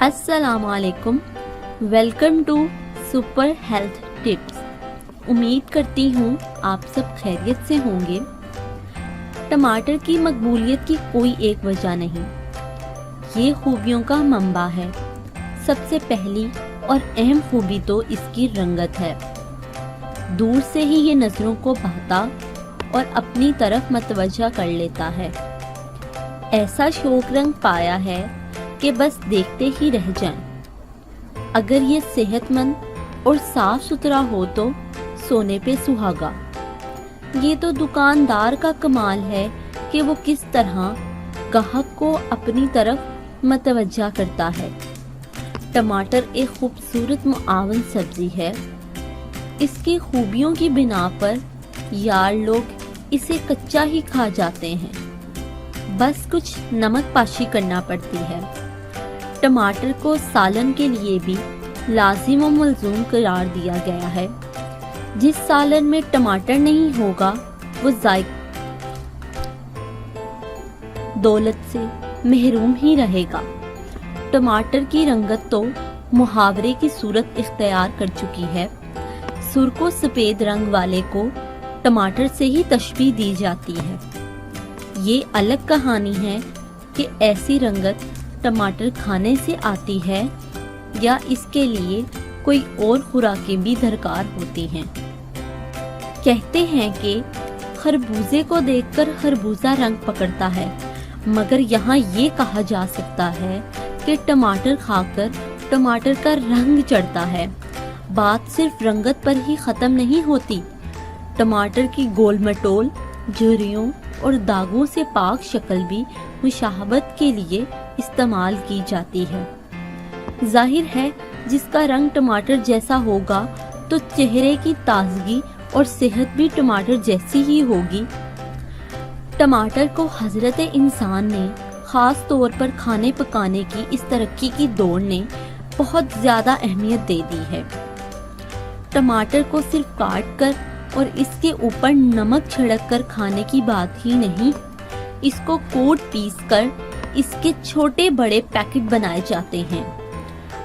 अस्सलाम वालेकुम। Welcome to super health tips. उम्मीद करती हूँ आप सब खैरियत से होंगे। टमाटर की मकबूलियत की कोई एक वजह नहीं, ये खूबियों का मंबा है। सबसे पहली और अहम खूबी तो इसकी रंगत है। दूर से ही ये नज़रों को भाता और अपनी तरफ मतवज्जा कर लेता है। ऐसा शौक रंग पाया है कि बस देखते ही रह जाएं। अगर ये सेहतमंद और साफ सुथरा हो तो सोने पे सुहागा। ये तो दुकानदार का कमाल है कि वो किस तरह ग्राहक को अपनी तरफ मतवज्जा करता है। टमाटर एक खूबसूरत मुआवन सब्जी है। इसकी खूबियों की बिना पर यार लोग इसे कच्चा ही खा जाते हैं, बस कुछ नमक पाशी करना पड़ती है। टमाटर को सालन के लिए भी लाजिम व मलजूम करार दिया गया है। जिस सालन में टमाटर नहीं होगा वो दौलत से महरूम ही रहेगा। टमाटर की रंगत तो मुहावरे की सूरत इख्तियार कर चुकी है। सुर्ख सफेद रंग वाले को टमाटर से ही तशबीह दी जाती है। ये अलग कहानी है कि ऐसी रंगत टमाटर खाने से आती है या इसके लिए कोई और खुराकें भी दरकार होती हैं। कहते हैं कि खरबूजे को देखकर खरबूजा रंग पकड़ता है, मगर यहाँ ये कहा जा सकता है कि टमाटर खाकर टमाटर का रंग चढ़ता है। बात सिर्फ रंगत पर ही ख़त्म नहीं होती। टमाटर की गोल मटोल, झुर्रियों और दागों से पाक शक्ल भी मुशाहबत के लिए इस्तेमाल की जाती है। जाहिर है जिसका रंग टमाटर जैसा होगा तो चेहरे की ताजगी और सेहत भी टमाटर जैसी ही होगी। टमाटर को हजरत इंसान ने खास तौर पर खाने पकाने की इस तरक्की की दौड़ ने बहुत ज्यादा अहमियत दे दी है। टमाटर को सिर्फ काट कर और इसके ऊपर नमक छिड़क कर खाने की बात ही नहीं, इसको कूट पीस कर इसके छोटे बड़े पैकेट बनाए जाते हैं।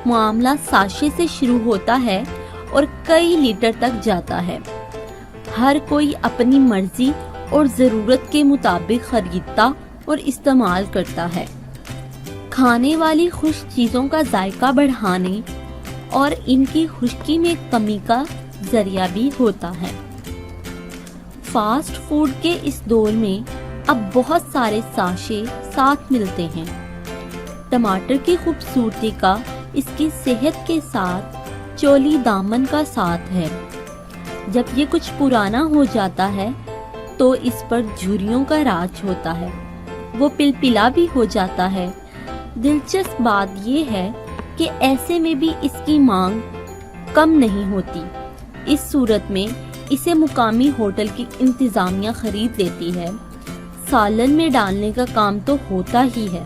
मामला साशे से शुरू होता है और कई लीटर तक जाता है। हर कोई अपनी मर्जी और ज़रूरत के मुताबिक खरीदता और इस्तेमाल करता है। खाने वाली खुश्क चीज़ों का जायका बढ़ाने और इनकी खुश्की में कमी का जरिया भी होता है। फास्ट फूड के इस दौर में अब बहुत सारे साशे साथ मिलते हैं। टमाटर की खूबसूरती का इसकी सेहत के साथ चोली दामन का साथ है। जब ये कुछ पुराना हो जाता है तो इस पर झुर्रियों का राज होता है, वो पिलपिला भी हो जाता है। दिलचस्प बात ये है कि ऐसे में भी इसकी मांग कम नहीं होती। इस सूरत में इसे मुकामी होटल की इंतजामिया खरीद लेती है। सालन में डालने का काम तो होता ही है।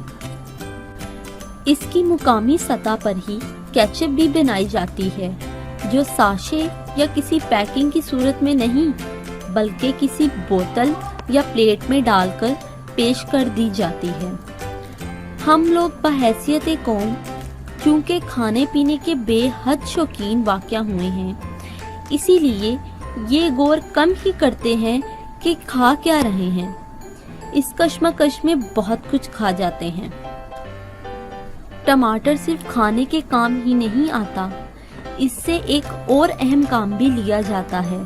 इसकी मुकामी सतह पर ही केचप भी बनाई जाती है, जो साशे या किसी पैकिंग की सूरत में नहीं बल्कि किसी बोतल या प्लेट में डालकर पेश कर दी जाती है। हम लोग बहैसियत कौम चूँकि खाने पीने के बेहद शौकीन वाक़या हुए हैं, इसीलिए ये गौर कम ही करते हैं कि खा क्या रहे हैं। इस कश्मकश में बहुत कुछ खा जाते हैं। टमाटर सिर्फ खाने के काम ही नहीं आता, इससे एक और अहम काम भी लिया जाता है।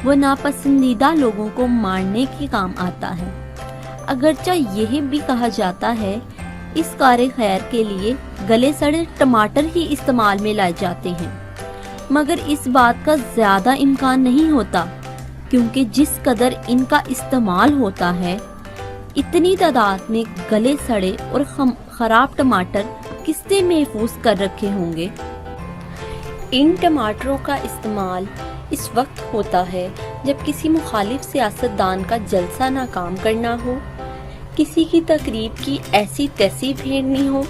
वो नापसंदीदा लोगों को मारने के काम आता है। अगरचा यह भी कहा जाता है इस कार्य खैर के लिए गले सड़े टमाटर ही इस्तेमाल में लाए जाते हैं, मगर इस बात का ज्यादा इम्कान नहीं होता, क्योंकि जिस कदर इनका इस्तेमाल होता है इतनी तादाद में गले सड़े और खराब टमाटर किसने महफूज कर रखे होंगे। इन टमाटरों का इस्तेमाल इस वक्त होता है जब किसी मुखालिफ सियासतदान का जलसा नाकाम करना हो, किसी की तकरीब की ऐसी तैसी फेरनी हो,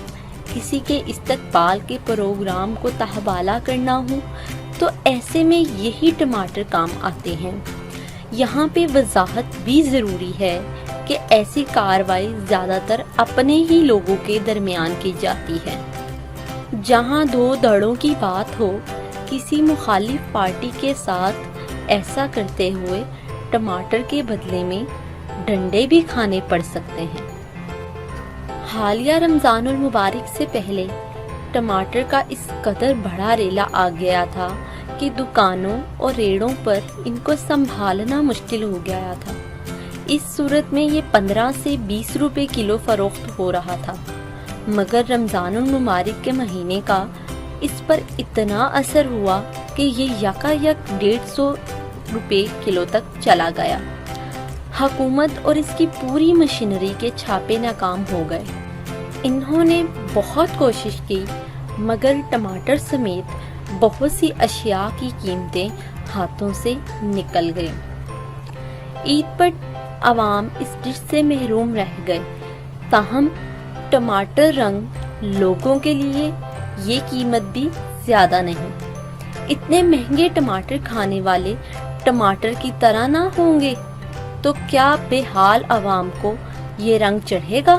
किसी के इस्तकबाल के प्रोग्राम को तहबाला करना हो, तो ऐसे में यही टमाटर काम आते हैं। यहाँ पे वजाहत भी ज़रूरी है कि ऐसी कार्रवाई ज़्यादातर अपने ही लोगों के दरमियान की जाती है। جہاں دو دڑوں کی بات ہو، کسی مخالف پارٹی کے ساتھ ایسا کرتے ہوئے ٹماٹر کے بدلے میں ڈنڈے بھی کھانے پڑ سکتے ہیں۔ حالیہ رمضان المبارک سے پہلے ٹماٹر کا اس قدر بڑا ریلا آ گیا تھا کہ دکانوں اور ریڑوں پر ان کو سنبھالنا مشکل ہو گیا تھا۔ اس صورت میں یہ 15 سے 20 روپے کلو فروخت ہو رہا تھا، مگر رمضان المبارک کے مہینے کا اس پر اتنا اثر ہوا کہ یہ یکایک 150 روپے کلو تک چلا گیا۔ حکومت اور اس کی پوری مشینری کے چھاپے ناکام ہو گئے۔ انہوں نے بہت کوشش کی، مگر ٹماٹر سمیت بہت سی اشیاء کی قیمتیں ہاتھوں سے نکل گئی۔ عید پر عوام اس ڈش سے محروم رہ گئے، تاہم ٹماٹر رنگ لوگوں کے لیے یہ قیمت بھی زیادہ نہیں۔ اتنے مہنگے ٹماٹر کھانے والے ٹماٹر کی طرح نہ ہوں گے تو کیا بے حال عوام کو یہ رنگ چڑھے گا؟